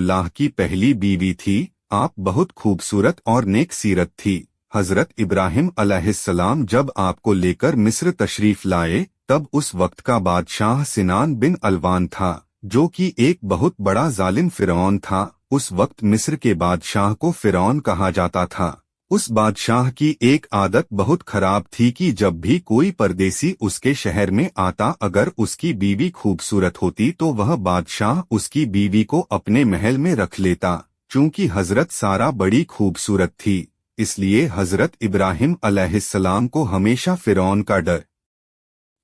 अब्दुल्लाह की पहली बीवी थी। आप बहुत खूबसूरत और नेक सीरत थी। हजरत इब्राहिम अलैहिस्सलाम जब आपको लेकर मिस्र तशरीफ लाए तब उस वक्त का बादशाह सिनान बिन अलवान था, जो कि एक बहुत बड़ा जालिम फिरौन था। उस वक्त मिस्र के बादशाह को फिरौन कहा जाता था। उस बादशाह की एक आदत बहुत खराब थी कि जब भी कोई परदेसी उसके शहर में आता, अगर उसकी बीवी खूबसूरत होती तो वह बादशाह उसकी बीवी को अपने महल में रख लेता। चूंकि हजरत सारा बड़ी खूबसूरत थी, इसलिए हजरत इब्राहिम अलैहिस्सलाम को हमेशा फिरौन का डर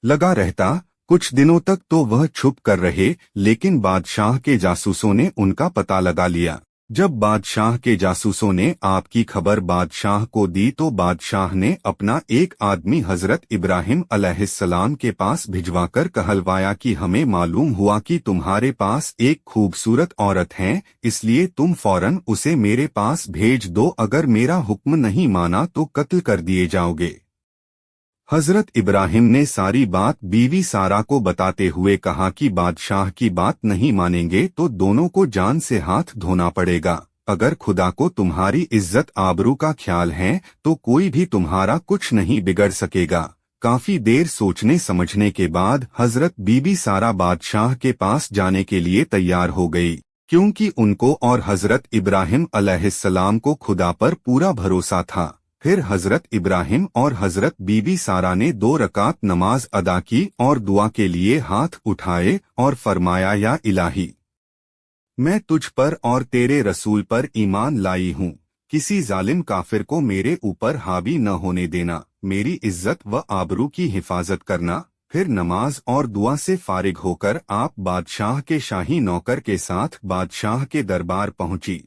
लगा रहता। कुछ दिनों तक तो वह छुप कर रहे, लेकिन बादशाह के जासूसों ने उनका पता लगा लिया। जब बादशाह के जासूसों ने आपकी खबर बादशाह को दी तो बादशाह ने अपना एक आदमी हजरत इब्राहिम अलैहिस्सलाम के पास भिजवाकर कहलवाया कि हमें मालूम हुआ कि तुम्हारे पास एक खूबसूरत औरत है, इसलिए तुम फौरन उसे मेरे पास भेज दो। अगर मेरा हुक्म नहीं माना तो कत्ल कर दिए जाओगे। हजरत इब्राहिम ने सारी बात बीवी सारा को बताते हुए कहा कि बादशाह की बात नहीं मानेंगे तो दोनों को जान से हाथ धोना पड़ेगा। अगर खुदा को तुम्हारी इज्जत आबरू का ख्याल है तो कोई भी तुम्हारा कुछ नहीं बिगड़ सकेगा। काफी देर सोचने समझने के बाद हजरत बीबी सारा बादशाह के पास जाने के लिए तैयार हो गई, क्योंकि उनको और हजरत इब्राहिम अलैहिस्सलाम को खुदा पर पूरा भरोसा था। फिर हजरत इब्राहिम और हजरत बीबी सारा ने 2 रकात नमाज अदा की और दुआ के लिए हाथ उठाए और फरमाया, या इलाही, मैं तुझ पर और तेरे रसूल पर ईमान लाई हूँ। किसी जालिम काफिर को मेरे ऊपर हावी न होने देना। मेरी इज्जत व आबरू की हिफाजत करना। फिर नमाज और दुआ से फारिग होकर आप बादशाह के शाही नौकर के साथ बादशाह के दरबार पहुंची।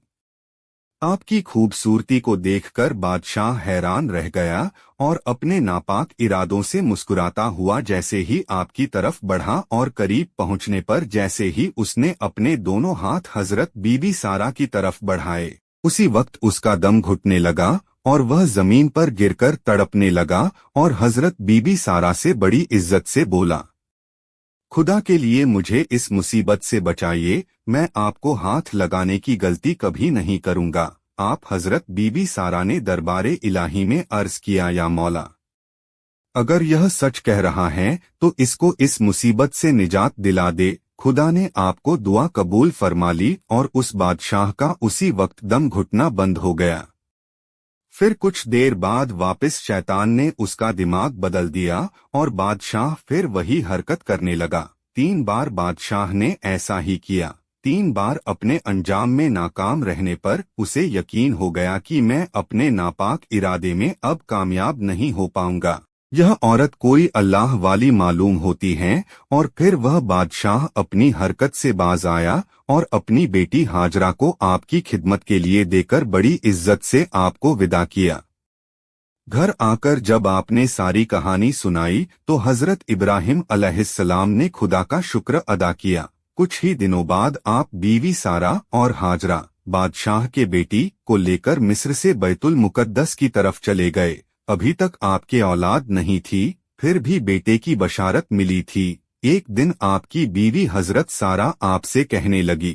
आपकी खूबसूरती को देखकर बादशाह हैरान रह गया और अपने नापाक इरादों से मुस्कुराता हुआ जैसे ही आपकी तरफ बढ़ा और करीब पहुंचने पर जैसे ही उसने अपने दोनों हाथ हजरत बीबी सारा की तरफ बढ़ाए, उसी वक्त उसका दम घुटने लगा और वह जमीन पर गिरकर तड़पने लगा और हजरत बीबी सारा से बड़ी इज्जत से बोला, खुदा के लिए मुझे इस मुसीबत से बचाइए, मैं आपको हाथ लगाने की गलती कभी नहीं करूंगा। आप हजरत बीबी सारा ने दरबारे इलाही में अर्ज किया, या मौला, अगर यह सच कह रहा है तो इसको इस मुसीबत से निजात दिला दे। खुदा ने आपको दुआ कबूल फरमा ली और उस बादशाह का उसी वक्त दम घुटना बंद हो गया। फिर कुछ देर बाद वापस शैतान ने उसका दिमाग बदल दिया और बादशाह फिर वही हरकत करने लगा। 3 बार बादशाह ने ऐसा ही किया। 3 बार अपने अंजाम में नाकाम रहने पर उसे यकीन हो गया कि मैं अपने नापाक इरादे में अब कामयाब नहीं हो पाऊंगा। यह औरत कोई अल्लाह वाली मालूम होती है। और फिर वह बादशाह अपनी हरकत से बाज आया और अपनी बेटी हाजरा को आपकी खिदमत के लिए देकर बड़ी इज्जत से आपको विदा किया। घर आकर जब आपने सारी कहानी सुनाई तो हजरत इब्राहिम अलैहिस्सलाम ने खुदा का शुक्र अदा किया। कुछ ही दिनों बाद आप बीवी सारा और हाजरा बादशाह के बेटी को लेकर मिस्र से बैतुल मुकद्दस की तरफ चले गए। अभी तक आपके औलाद नहीं थी, फिर भी बेटे की बशारत मिली थी। एक दिन आपकी बीवी हजरत सारा आपसे कहने लगी,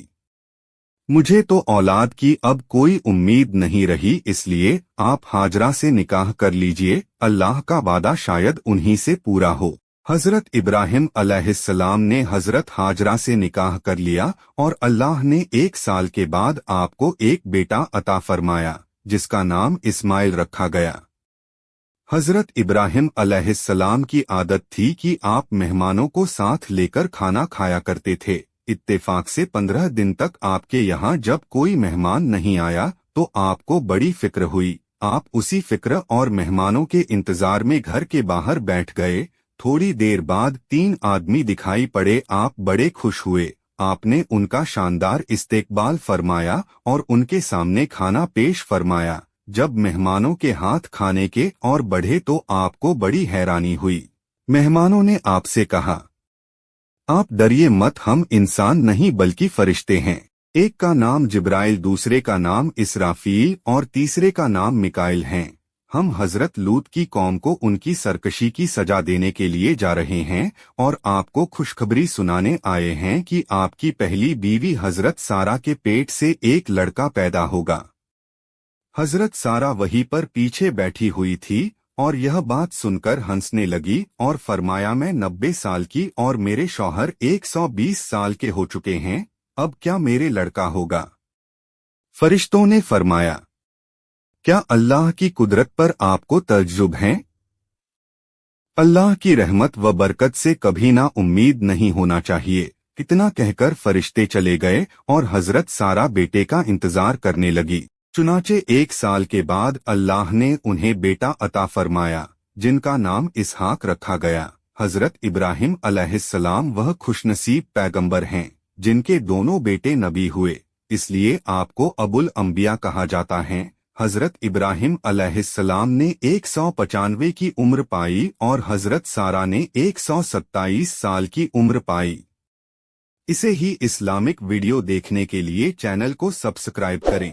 मुझे तो औलाद की अब कोई उम्मीद नहीं रही, इसलिए आप हाजरा से निकाह कर लीजिए, अल्लाह का वादा शायद उन्हीं से पूरा हो। हजरत इब्राहिम अलैहिस्सलाम ने हजरत हाजरा से निकाह कर लिया और अल्लाह ने 1 साल के बाद आपको एक बेटा अता फरमाया, जिसका नाम इस्माइल रखा गया। हजरत इब्राहिम अलैहिस्सलाम की आदत थी कि आप मेहमानों को साथ लेकर खाना खाया करते थे। इत्तेफाक से 15 दिन तक आपके यहाँ जब कोई मेहमान नहीं आया तो आपको बड़ी फिक्र हुई। आप उसी फिक्र और मेहमानों के इंतजार में घर के बाहर बैठ गए। थोड़ी देर बाद 3 आदमी दिखाई पड़े। आप बड़े खुश हुए। आपने उनका शानदार इस्तेकबाल फरमाया और उनके सामने खाना पेश फरमाया। जब मेहमानों के हाथ खाने के और बढ़े तो आपको बड़ी हैरानी हुई। मेहमानों ने आपसे कहा, आप डरिए मत, हम इंसान नहीं बल्कि फरिश्ते हैं। एक का नाम जिब्राइल, दूसरे का नाम इसराफील और तीसरे का नाम मिकाइल है। ہم حضرت لوط کی قوم کو ان کی سرکشی کی سزا دینے کے لیے جا رہے ہیں اور آپ کو خوشخبری سنانے آئے ہیں کہ آپ کی پہلی بیوی حضرت سارا کے پیٹ سے ایک لڑکا پیدا ہوگا۔ حضرت سارا وہیں پر پیچھے بیٹھی ہوئی تھی اور یہ بات سن کر ہنسنے لگی اور فرمایا میں 90 سال کی اور میرے شوہر 120 سال کے ہو چکے ہیں، اب کیا میرے لڑکا ہوگا؟ فرشتوں نے فرمایا کیا اللہ کی قدرت پر آپ کو تعجب ہے؟ اللہ کی رحمت و برکت سے کبھی نا امید نہیں ہونا چاہیے۔ اتنا کہہ کر فرشتے چلے گئے اور حضرت سارا بیٹے کا انتظار کرنے لگی۔ چنانچہ 1 سال کے بعد اللہ نے انہیں بیٹا عطا فرمایا جن کا نام اسحاق رکھا گیا۔ حضرت ابراہیم علیہ السلام وہ خوش نصیب پیغمبر ہیں جن کے دونوں بیٹے نبی ہوئے، اس لیے آپ کو ابو الانبیاء کہا جاتا ہے۔ حضرت ابراہیم علیہ السلام نے 195 کی عمر پائی اور حضرت سارا نے 127 سال کی عمر پائی۔ اسے ہی اسلامک ویڈیو دیکھنے کے لیے چینل کو سبسکرائب کریں۔